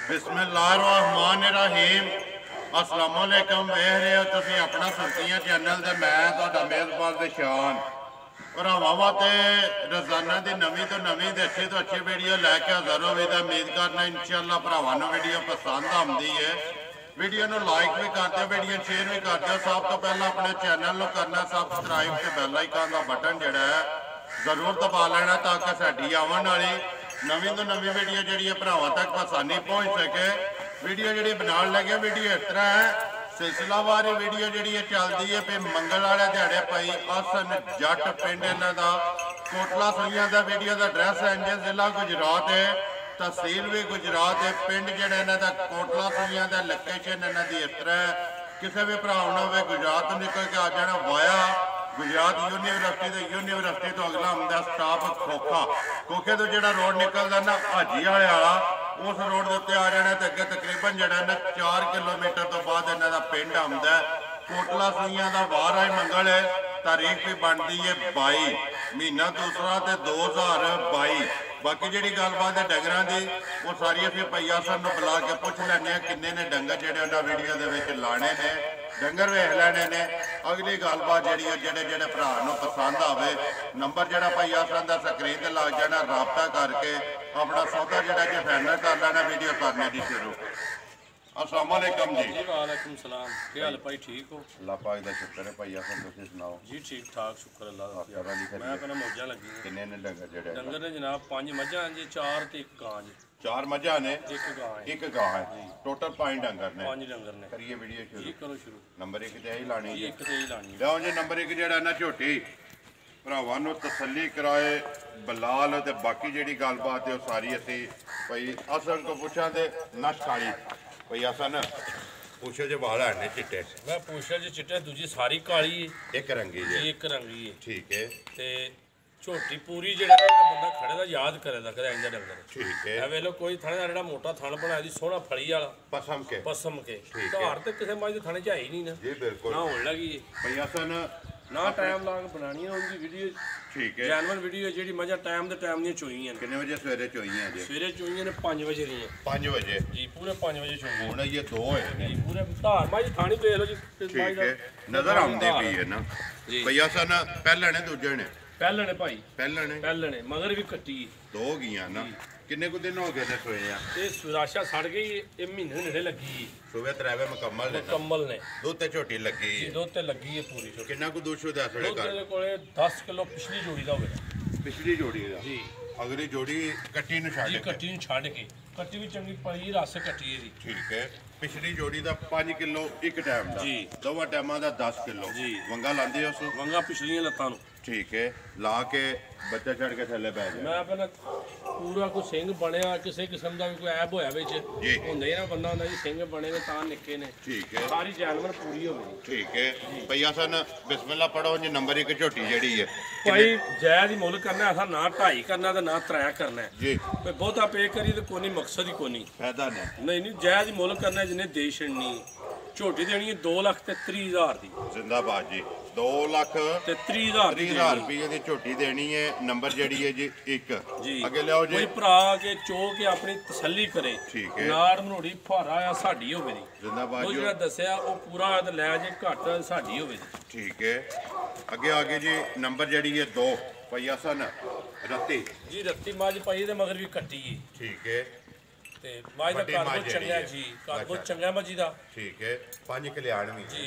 बिस्मिल्लाहिर्रहमानिर्रहीम अस्सलाम वालेकुम। वेख रहे हो तुसीं अपना सुर्खियां चैनल ते मैं तुहाडा मेज़बान ते शान भरावां वास्ते रोजाना की नवीं तो नवीं ते अच्छी वीडियो लैके हाज़र होवे ते उम्मीद करना इंशाअल्लाह भरावां नूं वीडियो पसंद आउंदी है। वीडियो नूं लाइक भी कर दिओ, वीडियो शेयर भी कर दिओ। सब तो पहला अपने चैनल नूं करना सबसक्राइब ते बैल आइकन का बटन जिहड़ा है जरूर दबा लेना ताकि साडी आवन वाली नवीं तो नवीं वीडियो जी भरावां तक आसानी पहुँच सके। वीडियो जी बनाने लगे वीडियो इस तरह है, सिलसिलावार वीडियो जी चलती है भी मंगल वाले दिहाड़े भाई हसन जट पिंड इन्हां दा कोटला सुइयां का वीडियो का एड्रैस है इंज जिला गुजरात है, तहसील भी गुजरात है, पिंड जिहड़ा इन्हां दा कोटला सुइयां दा लोकेशन इन्हां दी इस तरह है। किसी भी भरा ना हो गुजरात तो निकल के आ जाना वाया गुजरात यूनीवर्सिटी तो अगला आंदा स्टाफ खोखे तो जो रोड निकलता ना हाजी वाले वाला उस रोड के उत्ते आ जाना तो अगे तकरीबन जरा 4 किलोमीटर तो बाद इन्हों का पिंड आंदा कोटला सुइयां का वार आई मंगल है। तारीख भी बनती है 22 महीना दूसरा तो 2022। बाकी जी गलबात है डंगर की वो सारी अभी भैया सानू बुला के पुछ लैने किन्ने ने डंगर जो वीडियो के लाने ने डंगर वेख लैने ने। अगली गलबात जी जोड़े भरा पसंद आवे नंबर जो भैया सन का स्क्रीन से लग जाना, रबता करके अपना सौदा जोड़ा जो फाइनल कर लेना वीडियो करने की शुरू। अस्सलाम वालेकुम जी। वालेकुम सलाम। क्या हाल भाई, ठीक हो? अल्लाह पाक दा शुक्र है। भैया सन तुसीं सुनाओ जी ठीक ठाक शुक्र अल्लाह दा। मैं कहना मौजा लगी किन्ने ने डंगर जेड़े डंगर ने जनाब 5 मझां जी, 4 ते 1 गां जी। 4 मझां ने, 1 गां है। 1 गां है, टोटल 5 डंगर ने। 5 डंगर ने। करिए वीडियो शुरू जी करो शुरू। नंबर 1 ते ही लानी जी 1 ते ही लानी है। लियाओ जी नंबर 1 जेड़ा ना झोटी भरावां नूं तसल्ली कराए बलाल ते बाकी जेड़ी गलबात है सारी असीं भाई असन को पुछां ते नश काली भाई असन पूछो जे वाल है चिट्टे। मैं पूछा जी चिट्टे दूजी सारी काली है, एक रंगी जे एक रंगी है। ठीक है ते झोटी पूरी जेड़ा बंदा खड़े दा याद करे दा करे इंदा डंगर। ठीक है ए वेलो कोई थाने दा जेड़ा मोटा थान बनाया दी सोहना फड़ी वाला पसम के धार ते किसे मज दे थाने च है ही नहीं ना जी बिल्कुल ना होने लगी है भाई असन ना टाइम ला के बनानी है उनकी वीडियो। ठीक है जानवर वीडियो जी मजा टाइम दे टाइम दी चोईयां कितने बजे सवेरे चोईयां जी? सवेरे चोईयां ने 5 बजे दी 5 बजे जी, पूरे 5 बजे चोईयां। हुण ये 2 है जी पूरे धार माई थानी देख लो जी। ठीक है नजर आंदे पई है ना जी। भैया सन पहले ने दूजे ने पहले ने भाई पहले ने मगर भी कट्टी 2 गईयां ना। किन्ने को दिन हो गए ने सोए हैं? ये सुराशा सड़ गई, ये महीने नेड़े लगी सुबह 3 मुकम्मल ने दूध ते झोटी लगी जी, दूध ते लगी है पूरी। किन्ना को दूध शुद्ध है थोड़े दूध दे कोले 10 किलो पिछली जोड़ी दा होवे पिछली जोड़ी दा जी। अगली जोड़ी कट्टी नु छाड़ जी के कट्टी नु छाड़ के कट्टी भी चंगी पड़ी रस कट्टी है जी। ठीक है पिछली जोड़ी दा 5 किलो एक टाइम दा जी, दोवां टाइमां दा 10 किलो जी। वंगा लांदे हो सो वंगा पिछलियां लत्तां नु। ठीक है ला के बच्चा चढ़ के थल्ले बैठ जाए। मैं अपना पूरा कोई सिंह बनया किसी किस्म का भी कोई ऐब होया विच जी हुंदे ना बंदा हुंदा जी सिंह बने ने तां निक्के ने। ठीक है सारी जानवर पूरी होवे। ठीक है भैया सन बिस्मिल्लाह पढ़ो जी नंबर 1 झोटी जेड़ी है भाई जायज ही मुल करना ऐसा ना 2.5 करना ते ना 3 करना है जी। कोई बहुता पे करी तो कोई मकसद ही कोई फायदा नहीं जायज ही मुल करना जिन्हें दे छड़नी। झोटी देनी है 2,30,000 दी जिंदाबाद जी 2,30,000 रुपये की झोटी देनी है। नंबर जड़ी है जी 1 जी। अगे लियाओ जी कोई भरा के चो के अपनी तसल्ली करे। ठीक है नाड़ मनोड़ी फुहारा आ साडी होवे दी जिंदाबाद वो जेड़ा दस्या वो पूरा ते लै जे घट साडी होवे दी। ठीक है अगे आगे जी नंबर जड़ी है 2 भैया सन रत्ती जी रत्ती माज पाई ते मगर भी कट्टी है। ठीक है ते माज दा घर बहुत चंगा जी, घर बहुत चंगा मजी दा। ठीक है 5 कल्याण भी जी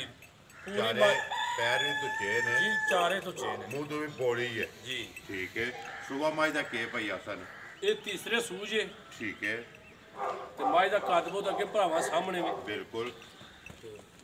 चारे पैर भी तुचे ने जी, चारे तुचे ने मुंह तो भी बोली है जी। ठीक है सुबह माज दा के भैया सन ये तीसरे सूज है ठीक है ते माज दा कद बहुत अगे भरावां सामने भी बिल्कुल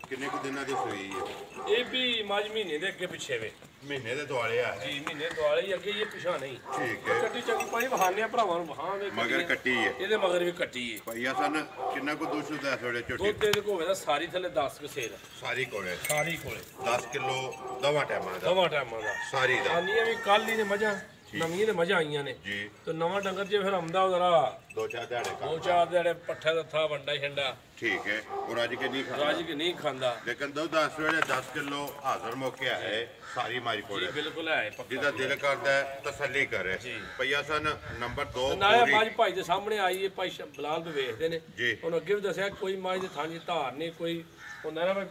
किन्ने को दिना दी सोई है? ये भी माज महीने दे अगे पिछे वे महीने दे दुआले आ जी, महीने दुआले ही अगे ये पिछा नहीं। ठीक है कट्टी चंगी पाई बहाने भरावां नु बहां दे मगर कट्टी है ਇਹਦੇ ਮਗਰ ਵੀ ਕੱਟੀ ਹੈ भैया सन किन्ना को दूध शुद्ध है थोड़े छोटे ਦੁੱਧ ਦੇ ਕੋਵੇ ਦਾ ਸਾਰੀ ਥੱਲੇ 10 ਕੇ ਸੇਲ सारी कोले ਸਾਰੀ ਕੋਲੇ 10 किलो दवा टाइम दा ਦਵਾ ਟਾਈਮਾਂ ਦਾ सारी दा ਆਨੀਆਂ ਵੀ ਕੱਲ ਹੀ ਨੇ ਮਝਾਂ ਨਵੀਆਂ ਨੇ ਮਜ਼ਾ ਆਈਆਂ ਨੇ ਜੀ ਤੇ ਨਵਾਂ ਡੰਗਰ ਜੇ ਫਿਰ ਆਉਂਦਾ ਜ਼ਰਾ 2-4 ਦਿਹਾੜੇ ਦੋ ਚਾਰ ਦਿਹਾੜੇ ਪੱਠਾ ਦਾ ਥਾ ਵੰਡਾ ਛੰਡਾ ਠੀਕ ਹੈ ਉਹ ਅੱਜ ਕੇ ਨਹੀਂ ਖਾਂਦਾ ਰਾਜ ਕੇ ਨਹੀਂ ਖਾਂਦਾ ਲੇਕਿਨ ਦੁੱਧ ਇਸ ਵੇਲੇ 10 ਕਿਲੋ ਹਾਜ਼ਰ ਮੌਕਿਆ ਹੈ ਸਾਰੀ ਮਾਰੀ ਕੋਲੇ ਬਿਲਕੁਲ ਹੈ ਪੱਕਾ ਜਿਹਦਾ ਦਿਲ ਕਰਦਾ ਹੈ, ਤਸੱਲੀ ਕਰੇ ਪਈਆ ਸਨ ਨੰਬਰ 2 ਨਾਲੇ ਮਾਝ ਭਾਈ ਦੇ ਸਾਹਮਣੇ ਆਈ ਹੈ ਭਾਈ ਬਲਾਲ ਵੀ ਵੇਖਦੇ ਨੇ ਜੀ ਹੁਣ ਅੱਗੇ ਵੀ ਦੱਸਿਆ ਕੋਈ ਮਾਝ ਦੇ ਥਾਂ ਦੀ ਧਾਰ ਨਹੀਂ ਕੋਈ ਹੁੰਦਾ ਨਾ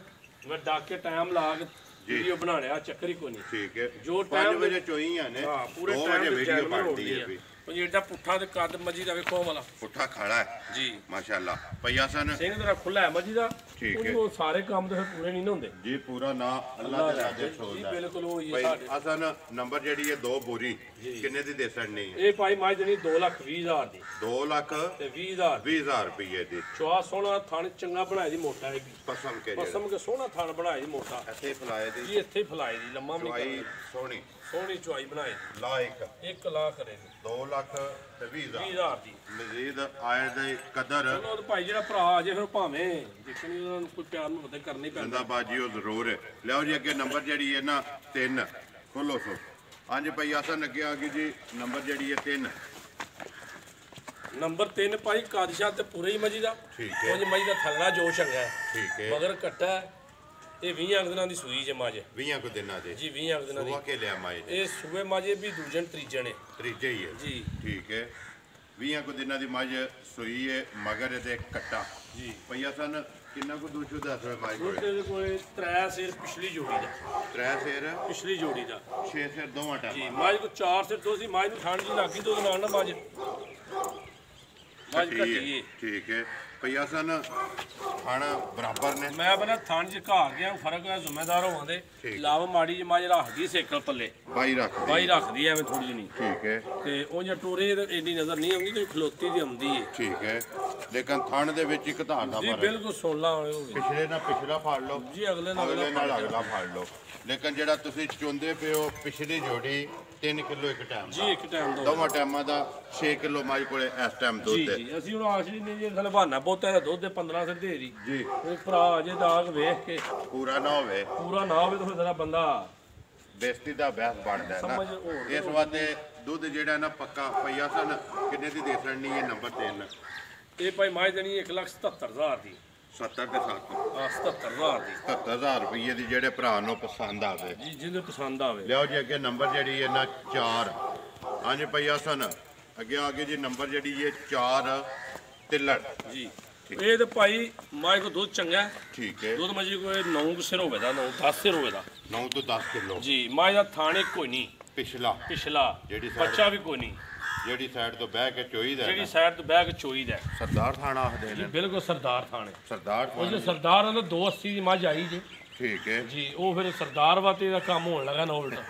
ਮੈਂ ਡਾਕ ਕੇ ਟਾਈਮ ਲਾ ਕੇ ਵੀਡੀਓ ਬਣਾ ਲਿਆ ਚੱਕਰ ਹੀ ਕੋਈ ਨਹੀਂ ਠੀਕ ਹੈ ਜੋ 5 ਟਾਈਮ ਵਜੇ ਚੋਈਆਂ ਨੇ ਹਾਂ ਪੂਰੇ 2 ਟਾਈਮ ਵਜੇ ਤੇ ਵੀਡੀਓ ਚੈਨਲ ਬਣਦੀ ਹੈ ਵੀ ਉਹ ਜਿਹੜਾ ਪੁੱਠਾ ਤੇ ਕੱਦ ਮੱਜੀ ਦਾ ਵੇਖੋ ਵਾਲਾ ਪੁੱਠਾ ਖੜਾ ਹੈ ਜੀ ਮਾਸ਼ਾਅੱਲਾ ਪਈਆ ਸਨ ਸਿੰਘ ਤੇਰਾ ਖੁੱਲਾ ਹੈ ਮੱਜੀ ਦਾ ਠੀਕ ਹੈ। ਉਹ ਸਾਰੇ ਕੰਮ ਤੇ ਫਿਰ ਪੂਰੇ ਨਹੀਂ ਨਾ ਹੁੰਦੇ ਜੀ ਪੂਰਾ ਨਾ ਅੱਲਾਹ ਦੇ ਰਾਜੇ ਜੀ ਛੋੜਦਾ ਬਿਲਕੁਲ ਉਹ ਹੀ ਹੈ ਭਾਈ ਸਾਡੇ ਅਸਨ ਨੰਬਰ ਜਿਹੜੀ ਹੈ 2 ਬੋਰੀ ਕਿੰਨੇ ਦੀ ਦੇ ਸਕਣੀ ਹੈ ਇਹ ਭਾਈ ਮਾਝ ਦੇਣੀ 2,20,000 ਦੀ 2 ਲੱਖ ਤੇ 20,000 20,000 ਰੁਪਏ ਦੀ ਚਵਾ ਸੋਹਣਾ ਥਣ ਚੰਗਾ ਬਣਾਇਆ ਜੀ ਮੋਟਾ ਹੈ ਪਸੰਦ ਕੇ ਜਿਹੜਾ ਪਸਮ ਕੇ ਸੋਹਣਾ ਥਣ ਬਣਾਇਆ ਜੀ ਮੋਟਾ ਇੱਥੇ ਫਲਾਏ ਦੀ ਜੀ ਇੱਥੇ ਫਲਾਈ ਦੀ ਲੰਮਾ ਵੀ ਨਹੀਂ ਚਵਾਈ ਸੋਹਣੀ ਸੋਹਣੀ ਚੁਆਈ ਬਣਾਈ ਲਾਇਕ 1 ਲੱਖ ਕਰੇ 2 ਲੱਖ ਤੇ 20,000 20,000 ਦੀ ਮਜ਼ੀਦ ਆਏ ਦੇ ਕਦਰ ਚਲੋ ਤੇ ਭਾਈ ਜਿਹੜਾ ਭਰਾ ਆ ਜੇ ਫਿਰ ਭਾਵੇਂ ਦੇਖਣੀ ਉਹਨਾਂ ਨੂੰ ਕੋਈ ਪਿਆਰ ਨੂੰ ਪਤਾ ਕਰਨੀ ਪੈਂਦਾ ਜ਼ਿੰਦਾਬਾਦ ਜੀ ਉਹ ਜ਼ਰੂਰ ਹੈ ਲਿਆਓ ਜੀ ਅੱਗੇ ਨੰਬਰ ਜਿਹੜੀ ਹੈ ਨਾ 3 ਖੋਲੋ ਸੋ ਹਾਂਜੀ ਭਾਈ ਆਸਨ ਅੱਗੇ ਆ ਗਈ ਜੀ ਨੰਬਰ ਜਿਹੜੀ ਹੈ 3 ਨੰਬਰ 3 ਭਾਈ ਕਾਦਸ਼ਾਹ ਤੇ ਪੂਰੇ ਹੀ ਮਜੀ ਦਾ ਠੀਕ ਹੈ ਉਹ ਮਜੀ ਦਾ ਥੱਲੜਾ ਜੋ ਚੰਗਾ ਹੈ ਠੀਕ ਹੈ ਮਗਰ ਕੱਟਾ ਹੈ। ਇਹ 20 ਅੰਗ ਦਿਨਾਂ ਦੀ ਸੂਈ ਜੇ ਮਾਜੇ 20 ਕੁ ਦਿਨਾਂ ਦੇ ਜੀ 20 ਅੰਗ ਦਿਨਾਂ ਦੀ ਸੁਬਾ ਕੇ ਲਿਆ ਮਾਏ ਜੀ ਇਹ ਸੂਏ ਮਾਜੇ ਵੀ ਦੂਜਣ ਤੀਜੇ ਨੇ ਤੀਜੇ ਹੀ ਹੈ ਜੀ ਠੀਕ ਹੈ 20 ਕੁ ਦਿਨਾਂ ਦੀ ਮੱਝ ਸੂਈ ਹੈ ਮਗਰ ਇਹਦੇ ਕੱਟਾ ਜੀ ਪਈਆ ਸਨ ਕਿੰਨਾ ਕੁ ਦੂਸ਼ੂ ਦੱਸ ਰੁਪਏ ਮਾਈ ਕੋਲੇ ਉਹਦੇ ਕੋਲੇ 3 ਸਿਰ ਪਿਛਲੀ ਜੋੜੀ ਦਾ ਤਰੇ ਸਿਰ ਪਿਛਲੀ ਜੋੜੀ ਦਾ 6 ਸਿਰ ਦੋਵਾਂ ਜੀ ਟਾਈਮ ਮਾਜ ਕੋ 4 ਸਿਰ ਤੋਂ ਸੀ ਮਾਜ ਨੂੰ ਠੰਡ ਜੀ ਲੱਗੀ ਤੋਂ ਨਾਲ ਨਾ ਮਾਜ ਕੱਟੀ ਠੀਕ ਹੈ ਪਈਆ ਸਨ ਖਾਣਾ ਬਰਾਬਰ ਨੇ ਮੈਂ ਬਣਾ ਥਾਂ ਚ ਘਾਰ ਗਿਆ ਫਰਕ ਹੈ ਜ਼ਿੰਮੇਦਾਰ ਹੋਵਾਂਦੇ ਲਾਭ ਮਾੜੀ ਜੀ ਮਾਜ ਰੱਖਦੀ ਸੇਕਲ ਪੱਲੇ ਬਾਈ ਰੱਖ ਦੇ ਬਾਈ ਰੱਖਦੀ ਐਵੇਂ ਥੋੜੀ ਜਿਹੀ ਠੀਕ ਹੈ ਤੇ ਉਹ ਜੇ ਟੋਰੇ ਤੇ ਏਡੀ ਨਜ਼ਰ ਨਹੀਂ ਆਉਂਦੀ ਤੇ ਖਲੋਤੀ ਦੀ ਆਉਂਦੀ ਹੈ ਠੀਕ ਹੈ ਲੇਕਿਨ ਥਣ ਦੇ ਵਿੱਚ ਇੱਕ ਧਾਰ ਦਾ ਜੀ ਫਰਕ ਬਿਲਕੁਲ ਸੋਲਾ ਹੋਵੇ ਪਿਛਲੇ ਨਾਲ ਪਿਛਲਾ ਫੜ ਲਓ ਜੀ ਅਗਲੇ ਨਾਲ ਅਗਲੇ ਨਾਲ ਅਗਲਾ ਫੜ ਲਓ ਲੇਕਿਨ ਜਿਹੜਾ ਤੁਸੀਂ ਚੁੰਦੇ ਪਿਓ ਪਿਛਲੀ ਜੋੜੀ 3 ਕਿਲੋ ਇੱਕ ਟਾਈਮ ਜੀ ਇੱਕ ਟਾਈਮ ਦੋ ਦੋਵਾਂ ਟਾਈਮਾਂ ਦਾ 6 ਕਿਲੋ ਮਾਈ ਕੋਲੇ ਇਸ ਟਾਈਮ ਜੀ ਦੁੱਧ ਹੈ ਜੀ ਅਸੀਂ ਹੁਣ ਆਸ਼ਰੀ ਨਹੀਂ ਜੀ ਥਲੇ ਬਹਾਨਾ ਬਹੁਤਾ ਦਾ ਦੁੱਧ ਦੇ 15 ਸਿਰ ਦੇ ਦੀ ਜੀ ਉਹ ਭਰਾ ਜੇ ਦਾਗ ਵੇਖ ਕੇ ਪੂਰਾ ਨਾ ਹੋਵੇ ਪੂਰਾ ਨਾ ਹੋਵੇ ਤਾਂ ਫਿਰ ਜ਼ਰਾ ਬੰਦਾ ਬੇਇੱਜ਼ਤੀ ਦਾ ਬਹਿਸ ਬਣਦਾ ਹੈ ਸਮਝ ਨਾ ਉਹ ਇਸ ਵਾਸਤੇ ਦੁੱਧ ਜਿਹੜਾ ਨਾ ਪੱਕਾ ਪਈਆ ਸਨ ਕਿੰਨੇ ਦੀ ਦੇ ਸਕਣੀ ਹੈ ਨੰਬਰ 3 ਇਹ ਭਾਈ ਮਾਝ ਦੇਣੀ 1,77,000 ਦੀ 70 ਤੇ 7 ਆ 77,000 ਦੀ 70000 ਰੁਪਏ ਦੀ ਜਿਹੜੇ ਭਰਾ ਨੂੰ ਪਸੰਦ ਆਵੇ ਜੀ ਜਿਹਦੇ ਪਸੰਦ ਆਵੇ ਲਿਆਓ ਜੀ ਅੱਗੇ ਨੰਬਰ ਜਿਹੜੀ ਹੈ ਨਾ 4 ਹਾਂਜੀ ਪਈਆ ਸਨ ਅੱਗੇ ਆ ਗਏ ਜੀ ਨੰਬਰ ਜਿਹੜੀ ਹੈ 4 ਤਿੱਲੜ ਜੀ ਇਹ ਤੇ ਭਾਈ ਮਾਝ ਕੋ ਦੁੱਧ ਚੰਗਾ ਹੈ। ਠੀਕ ਹੈ ਦੁੱਧ ਮਜੀ ਕੋਈ 9 ਸਿਰ ਹੋਵੇ ਦਾ 9-10 ਸਿਰ ਹੋਵੇ ਦਾ 9 ਤੋਂ 10 ਕਿਲੋ ਜੀ ਮਾਝ ਦਾ ਥਾਣੇ ਕੋਈ ਨਹੀਂ ਪਿਛਲਾ ਪਿਛਲਾ ਜਿਹੜੀ ਬੱਚਾ ਵੀ ਕੋਈ ਨਹੀਂ ਜਿਹੜੀ ਸਾਈਡ ਤੋਂ ਬਹਿ ਕੇ ਚੋਈ ਦਾ ਜਿਹੜੀ ਸਾਈਡ ਤੋਂ ਬਹਿ ਕੇ ਚੋਈ ਦਾ ਸਰਦਾਰ ਥਾਣਾ ਆਖਦੇ ਜੀ ਨੇ ਬਿਲਕੁਲ ਸਰਦਾਰ ਥਾਣੇ ਸਰਦਾਰ ਉਹ ਜੋ ਥਾਣਾ ਸਰਦਾਰ ਦਾ 280 ਦੀ ਮੱਝ ਆਈ ਜੀ ਠੀਕ ਹੈ ਜੀ ਉਹ ਫਿਰ ਸਰਦਾਰ ਵਾਤੇ ਦਾ ਕੰਮ ਹੋਣ ਲੱਗਾ ਨਾ ਉਲਟਾ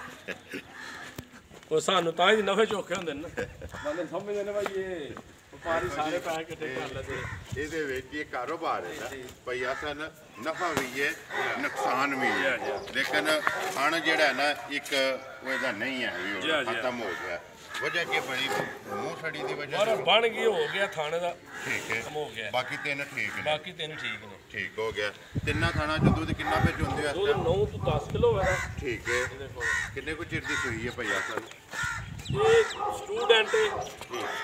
ਉਹ ਸਾਨੂੰ ਤਾਂ ਹੀ ਨਫੇ ਚੋਖੇ ਹੁੰਦੇ ਨੇ ਨਾ ਬੰਦੇ ਸਮਝਦੇ ਨੇ ਭਾਈ ਇਹ ਵਪਾਰੀ ਸਾਰੇ ਪੈਸੇ ਇਕੱਠੇ ਕਰ ਲੈਂਦੇ ਇਹਦੇ ਵਿੱਚ ਇਹ ਕਾਰੋਬਾਰ ਹੈ ਨਾ ਭਈ ਅਸਨ ਨਫਾ ਵੀ ਹੈ ਨੁਕਸਾਨ ਵੀ ਹੈ ਲੇਕਿਨ ਹਣ ਜਿਹੜਾ ਹੈ ਨਾ ਇੱਕ ਉਹਦਾ ਨਹੀਂ ਹੈ ਵੀ ਜੀ, ਉਹ ਜੀ। ਖਤਮ ਹੋ ਗਿਆ ਵਜ੍ਹਾ ਕੀ ਬਣੀ ਮੂੰਹ ਸੜੀ ਦੀ ਵਜ੍ਹਾ ਪਰ ਬਣ ਗਈ ਹੋ ਗਿਆ ਥਾਣੇ ਦਾ ਠੀਕ ਹੈ ਕੰਮ ਹੋ ਗਿਆ ਬਾਕੀ ਤਿੰਨ ਠੀਕ ਨੇ ਬਾਕੀ ਤਿੰਨ ਠੀਕ ਨੇ ਠੀਕ ਹੋ ਗਿਆ ਤਿੰਨਾਂ ਥਾਣਾ ਚ ਦੁੱਧ ਕਿੰਨਾ ਵਿੱਚ ਹੁੰਦੇ ਆ ਦੁੱਧ 9 ਤੋਂ 10 ਕਿਲੋ ਹੈ ਨਾ ਠੀਕ ਹੈ ਇਹਦੇ ਕੋਲ ਕਿੰਨੇ ਕੁ ਚਿਰ ਦੀ ਸੂਈ ਹੈ ਭਈ ਅਸਨ ਇਹ ਸਟੂਡੈਂਟ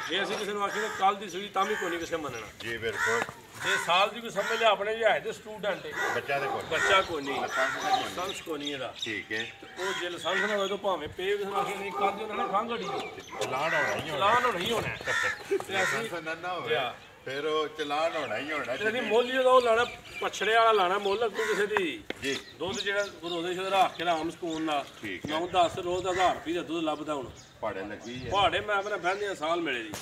ਜੇ ਅਸੀਂ ਕਿਸੇ ਨੂੰ ਆਖੀਏ ਕੱਲ ਦੀ ਸੂਈ ਤਾਂ ਵੀ ਕੋਈ ਨਹੀਂ ਕਿਸੇ ਮੰਨਣਾ ਜੀ ਬਿਲਕੁਲ ਜੇ ਸਾਲ ਦੀ ਕੋਈ ਸਮਝ ਲਿਆ ਆਪਣੇ ਜੇ ਹੈ ਤੇ ਸਟੂਡੈਂਟ ਬੱਚਾ ਦੇ ਕੋਲ ਬੱਚਾ ਕੋਈ ਨਹੀਂ ਲਾਇਸੈਂਸ ਲਾਇਸੈਂਸ ਕੋਈ ਨਹੀਂ ਇਹਦਾ ਠੀਕ ਹੈ ਉਹ ਜੇ ਲਾਇਸੈਂਸ ਨਾ ਹੋਵੇ ਤਾਂ ਭਾਵੇਂ ਪੇ ਵੀ ਸੁਣਾ ਕੇ ਨਹੀਂ ਕਰਦੇ ਉਹਨਾਂ ਨੇ ਖੰਘੜੀ ਚਲਾਨ ਹੋਣਾ ਹੀ ਹੋਣਾ ਚਲਾਨ ਹੋਣਾ ਹੀ ਹੋਣਾ ਤੇ ਅਸੀਂ ਲਾਇਸੈਂਸ ਨਾ ਹੋਵੇ ਜਾ। ਫਿਰ ਉਹ ਚਲਾਨ ਹੋਣਾ ਹੀ ਹੋਣਾ ਤੇ ਅਸੀਂ ਮੁੱਲ ਜਦੋਂ ਉਹ ਲਾਣਾ ਪਛੜੇ ਵਾਲਾ ਲਾਣਾ ਮੁੱਲ ਅੱਗੋਂ ਕਿਸੇ ਦੀ ਜੀ ਦੁੱਧ ਜਿਹੜਾ ਗਰੋਦੇ ਸ਼ੁਰੂ ਰੱਖ ਕੇ ਆਮ ਸਕੂਨ ਨਾਲ ਠੀਕ ਹੈ 9-10 ਰੋਜ਼ ਦਾ 1000 ਰੁਪਏ ਦਾ ਦੁੱਧ ਲੱਭਦਾ ਹੁਣ ਪਾੜੇ ਲੱਗੀ ਹੈ ਪਹਾੜੇ ਮੈਂ ਆਪਣੇ ਬਹਿੰਦੇ ਸਾਲ ਮਿਲੇ ਦੀ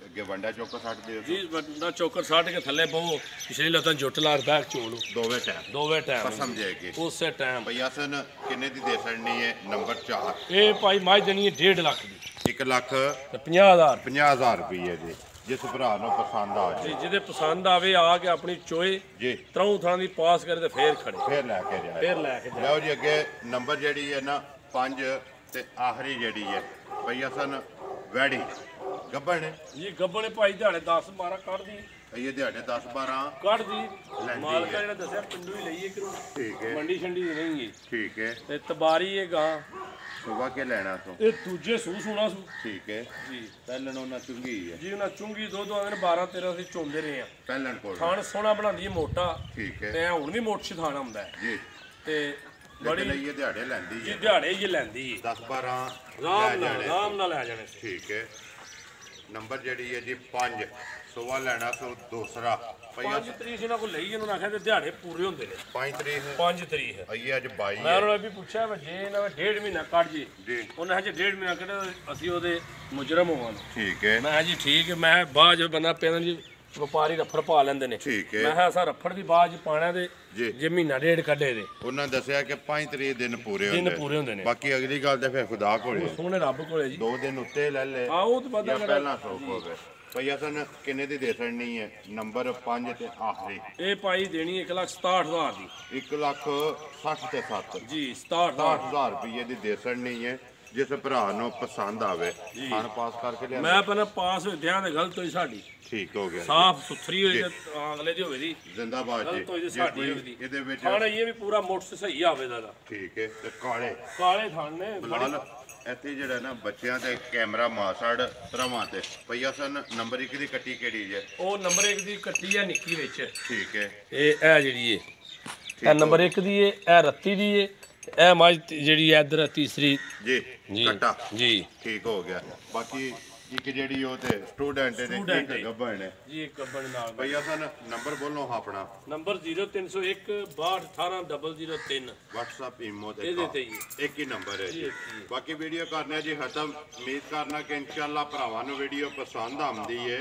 ਅੱਗੇ ਵੰਡਾ ਚੌਕਾ ਛੱਡ ਦਿਓ ਜੀ ਬੰਦਾ ਚੋਕਰ ਸਾਟ ਕੇ ਥੱਲੇ ਬਹੁ ਪਿਛਲੀ ਲੱਤਾਂ ਜੁੱਟ ਲਾ ਬੈਕ ਚੋਲੋ ਦੋਵੇਂ ਟਾਈਮ ਦੋਵੇਂ ਟਾਈਮ ਕਸਮ ਦੇ ਕੇ ਉਸੇ ਟਾਈਮ ਭਈ ਅਸਨ ਕਿੰਨੇ ਦੀ ਦੇ ਸਕਣੀ ਹੈ ਨੰਬਰ 4 ਇਹ ਭਾਈ ਮੱਝ ਦੇਣੀ ਹੈ 1.5 ਲੱਖ ਦੀ 1 ਲੱਖ ਤੇ 50,000 50,000 ਰੁਪਏ ਜੀ ਜਿਸ ਭਰਾ ਨੂੰ ਪਸੰਦ ਆ ਜੀ ਜਾਏ ਜਿਹਦੇ ਪਸੰਦ ਆਵੇ ਆ ਕੇ ਆਪਣੀ ਚੋਏ ਜੀ ਤਰੋਂ ਥਾਂ ਦੀ ਪਾਸ ਕਰੇ ਤੇ ਫੇਰ ਖੜੇ ਫੇਰ ਲੈ ਕੇ ਜਾਏ ਫੇਰ ਲੈ ਕੇ ਜਾ ਲਓ ਜੀ ਅੱਗੇ ਨੰਬਰ ਜਿਹੜੀ ਹੈ ਨਾ 5 ਤੇ ਆਖਰੀ ਜਿਹੜੀ ਹੈ ਭਈ ਅਸਨ ਵੈੜੀ ਗੱਬਣ ਨੇ ਜੀ ਗੱਬਣੇ ਭਾਈ ਦਿਹਾੜੇ 10 12 ਕੱਢਦੀ ਇਹ ਦਿਹਾੜੇ 10 12 ਕੱਢਦੀ ਲੈਂਦੀ ਮਾਲਕਾ ਹੈ। ਜਿਹੜਾ ਦੱਸਿਆ ਪਿੰਡੂ ਹੀ ਲਈਏ ਕਿਰੋ ਠੀਕ ਹੈ ਮੰਡੀ ਛੰਡੀ ਦੀ ਨਹੀਂ ਗੀ ਠੀਕ ਹੈ ਤੇ ਤਬਾਰੀ ਇਹ ਗਾਂ ਸੁਬਾ ਕੇ ਲੈਣਾ ਸੋ ਇਹ ਦੂਜੇ ਸੂ ਸੋਣਾ ਸੂ ਠੀਕ ਹੈ ਜੀ ਪਹਿਲਣ ਉਹਨਾਂ ਚੁੰਗੀ ਹੈ ਜੀ ਉਹਨਾਂ ਚੁੰਗੀ ਦੁੱਧ ਆਉਂਦੇ ਨੇ 12 13 ਅਸੀਂ ਚੋਂਦੇ ਰਹੇ ਆ ਪਹਿਲਣ ਕੋਲ ਥਾਣ ਸੋਹਣਾ ਬਣਾਉਂਦੀ ਹੈ ਮੋਟਾ ਠੀਕ ਹੈ ਤੇ ਹੁਣ ਵੀ ਮੋਟ ਥਾਣ ਆਉਂਦਾ ਹੈ ਜੀ ਤੇ ਬੜੀ ਲਈਏ ਦਿਹਾੜੇ ਲੈਂਦੀ ਜੀ ਹੈ ਦਿਹਾੜੇ ਹੀ ਲੈਂਦੀ 10 12 ਆਰਾਮ ਨਾਲ ਲੈ ਜਾਣੇ ਸੀ ਠੀਕ ਹੈ ਨੰਬਰ ਜਿਹੜੀ ਹੈ ਜੀ 5 ਸੁਬਾ ਲੈਣਾ ਸੋ ਦੂਸਰਾ 5 ਤਰੀਕ ਇਹਨਾਂ ਕੋਲ ਲਈ ਇਹਨਾਂ ਨੇ ਆਖਿਆ ਤੇ ਦਿਹਾੜੇ ਪੂਰੇ ਹੁੰਦੇ ਨੇ 5 ਤਰੀਕ 5 ਤਰੀਕ ਆਈਏ ਅੱਜ 22 ਮੈਂ ਉਹਨਾਂ ਨੂੰ ਵੀ ਪੁੱਛਿਆ ਵੀ ਜੇ ਇਹਨਾਂ ਨੇ 1.5 ਮਹੀਨਾ ਕੱਢ ਜੇ ਜੀ ਉਹਨਾਂ ਹਜੇ 1.5 ਮਹੀਨਾ ਕੱਢ ਅਸੀਂ ਉਹਦੇ ਮੁਜਰਮ ਹੋਵਾਂਗੇ ਠੀਕ ਹੈ ਮੈਂ ਕਿਹਾ ਜੀ ਠੀਕ ਹੈ ਮੈਂ ਬਾਅਦ ਜੋ ਬੰਦਾ ਪਿਆ ਜੀ ਵਪਾਰੀ ਰਫੜ ਪਾ ਲੈਂਦੇ ਨੇ ਠੀਕ ਹੈ ਮੈਂ ਕਿਹਾ ਅਸਾਂ ਰਫੜ ਵੀ ਬਾਅਦ ਚ ਪਾਣਾ ਤੇ ਜੀ ਜੇ ਮਹੀਨਾ ਡੇਢ ਕੱਢੇ ਦੇ ਉਹਨਾਂ ਦੱਸਿਆ ਕਿ 5 ਤਰੀਕ ਦਿਨ ਪੂਰੇ ਹੁੰਦੇ ਨੇ ਬਾਕੀ ਅਗਲੀ ਗੱਲ ਤੇ ਫਿਰ ਖੁਦਾ ਕੋਲੇ ਸੋਹਣੇ ਰੱਬ ਕੋਲੇ ਜੀ 2 ਦਿਨ ਉੱਤੇ ਲੈ ਲੈ ਆ ਉਹ ਤਾਂ ਪਤਾ ਜਾਂ ਪਹਿਲਾਂ ਸੌਖ ਹੋ ਗਏ ਭਈਆ ਸਨ ਕਿੰਨੇ ਦੀ ਦੇ ਸਕਣੀ ਹੈ ਨੰਬਰ 5 ਤੇ ਆਖਰੀ ਇਹ ਪਾਈ ਦੇਣੀ 1,67,000 ਦੀ 1,60,000 ਤੇ 7 ਜੀ 67,000 60,000 ਰੁਪਏ ਦੀ ਦੇ ਸਕਣੀ ਹੈ ਜਿਸ ਭਰਾ ਨੂੰ ਪਸੰਦ ਆਵੇ ਖਾਣ ਪਾਸ ਕਰਕੇ ਲਿਆ ਮੈਂ ਪਹਿਲਾਂ ਪਾਸ ਹੋ ਦਿਆਂ ਤੇ ਗਲਤ ਹੋਈ ਸਾਡੀ ਠੀਕ ਹੋ ਗਿਆ ਸਾਫ ਸੁਥਰੀ ਹੋਈ ਤੇ ਅਗਲੇ ਦੀ ਹੋਵੇ ਦੀ ਜ਼ਿੰਦਾਬਾਦ ਜੀ ਗਲਤ ਹੋਈ ਤੇ ਸਾਡੀ ਹੋਵੇ ਦੀ ਇਹਦੇ ਵਿੱਚ ਖਾਣਾ ਇਹ ਵੀ ਪੂਰਾ ਮੋਟਰ ਸਹੀ ਆਵੇ ਦਾ ਠੀਕ ਹੈ ਤੇ ਕਾਲੇ ਕਾਲੇ ਥਣ ਨੇ ਫਿਲਹਾਲ ਇੱਥੇ ਜਿਹੜਾ ਨਾ ਬੱਚਿਆਂ ਦੇ ਕੈਮਰਾ ਮਾਸੜ ਭਰਾਵਾਂ ਤੇ ਪਈਆ ਸਨ ਨੰਬਰ 1 ਦੀ ਕੱਟੀ ਕਿਹੜੀ ਜੇ ਉਹ ਨੰਬਰ 1 ਦੀ ਕੱਟੀ ਆ ਨਿੱਕੀ ਵਿੱਚ ਠੀਕ ਹੈ ਇਹ ਜਿਹੜੀ ਇਹ ਨੰਬਰ 1 ਦੀ ਇਹ ਰੱਤੀ ਦੀ ਇਹ ਮੱਝ ਜਿਹੜੀ ਹੈ ਇਧਰ ਤੀਸਰੀ ਜੀ ਕੱਟਾ ਜੀ ਠੀਕ ਹੋ ਗਿਆ ਬਾਕੀ ਇੱਕ ਜਿਹੜੀ ਉਹ ਤੇ ਸਟੂਡੈਂਟ ਨੇ ਇੱਕ ਗੱਬਣ ਨੇ ਜੀ ਇੱਕ ਗੱਬਣ ਨਾਲ ਭਈਆ ਸਨ ਨੰਬਰ ਬੋਲੋ ਆਪਣਾ ਨੰਬਰ 0301 6218 WhatsApp ਈਮੋ ਤੇ ਇਹਦੇ ਤੇ ਹੀ ਇੱਕ ਹੀ ਨੰਬਰ ਹੈ ਜੀ ਬਾਕੀ ਵੀਡੀਓ ਕਰਨੇ ਜੀ ਖਤਮ ਉਮੀਦ ਕਰਨਾ ਕਿ ਇਨਸ਼ਾਅੱਲਾ ਭਰਾਵਾਂ ਨੂੰ ਵੀਡੀਓ ਪਸੰਦ ਆਉਂਦੀ ਹੈ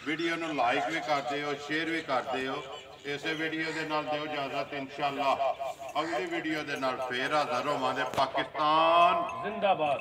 ਵੀਡੀਓ ਨੂੰ ਲਾਈਕ ਵੀ ਕਰਦੇ ਹੋ ਸ਼ੇਅਰ ਵੀ ਕਰਦੇ ਹੋ ਇਸੇ ਵੀਡੀਓ ਦੇ ਨਾਲ ਦਿਓ ਇਜਾਜ਼ਤ ਇਨਸ਼ਾਅੱਲਾ ਅਗਲੀ ਵੀਡੀਓ ਦੇ ਨਾਲ ਫੇਰ ਹਾਜ਼ਰ ਹੋਵਾਂਗੇ ਪਾਕਿਸਤਾਨ ਜ਼ਿੰਦਾਬਾਦ